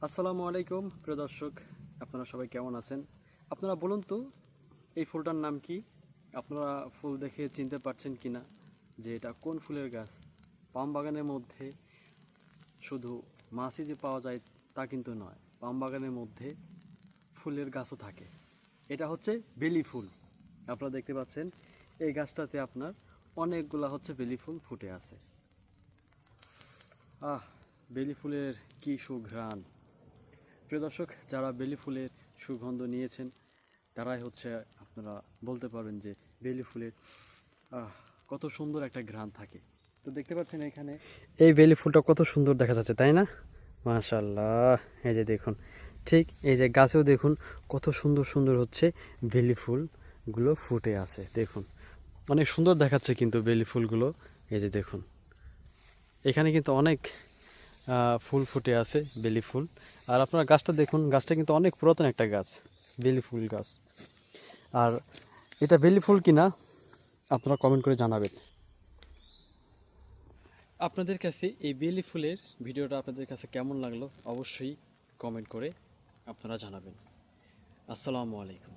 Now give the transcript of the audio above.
আসসালামু আলাইকুম প্রিয় দর্শক, আপনারা সবাই কেমন আছেন? আপনারা বলুন তো, এই ফুলটার নাম কি? আপনারা ফুল দেখে চিনতে পারছেন কি না যে এটা কোন ফুলের গাছ? পাম বাগানের মধ্যে শুধু মাছই যে পাওয়া যায় তা কিন্তু নয়, পাম বাগানের মধ্যে ফুলের গাছও থাকে। এটা হচ্ছে বেলি ফুল। আপনারা দেখতে পাচ্ছেন এই গাছটাতে আপনার অনেকগুলা হচ্ছে বেলি ফুল ফুটে আছে। বেলি ফুলের কি সুঘ্রাণ! প্রিয় দর্শক, যারা বেলি ফুলের সুগন্ধ নিয়েছেন তারাই হচ্ছে আপনারা বলতে পারবেন যে বেলি ফুলের কত সুন্দর একটা ঘ্রাণ থাকে। তো দেখতে পাচ্ছেন এখানে এই বেলি ফুলটা কত সুন্দর দেখা যাচ্ছে, তাই না? মাশাআল্লাহ, এই যে দেখুন, ঠিক এই যে গাছেও দেখুন কত সুন্দর সুন্দর হচ্ছে বেলি ফুলগুলো ফুটে আছে। দেখুন অনেক সুন্দর দেখাচ্ছে কিন্তু বেলি ফুলগুলো। এই যে দেখুন এখানে কিন্তু অনেক ফুল ফুটে আছে, বেলি ফুল। আর আপনারা গাছটা দেখুন, গাছটা কিন্তু অনেক পুরাতন একটা গাছ, বেলি ফুল গাছ। আর এটা বেলি ফুল কিনা আপনারা কমেন্ট করে জানাবেন। আপনাদের কাছে এই বেলি ফুলের ভিডিওটা আপনাদের কাছে কেমন লাগলো অবশ্যই কমেন্ট করে আপনারা জানাবেন। আসসালামু আলাইকুম।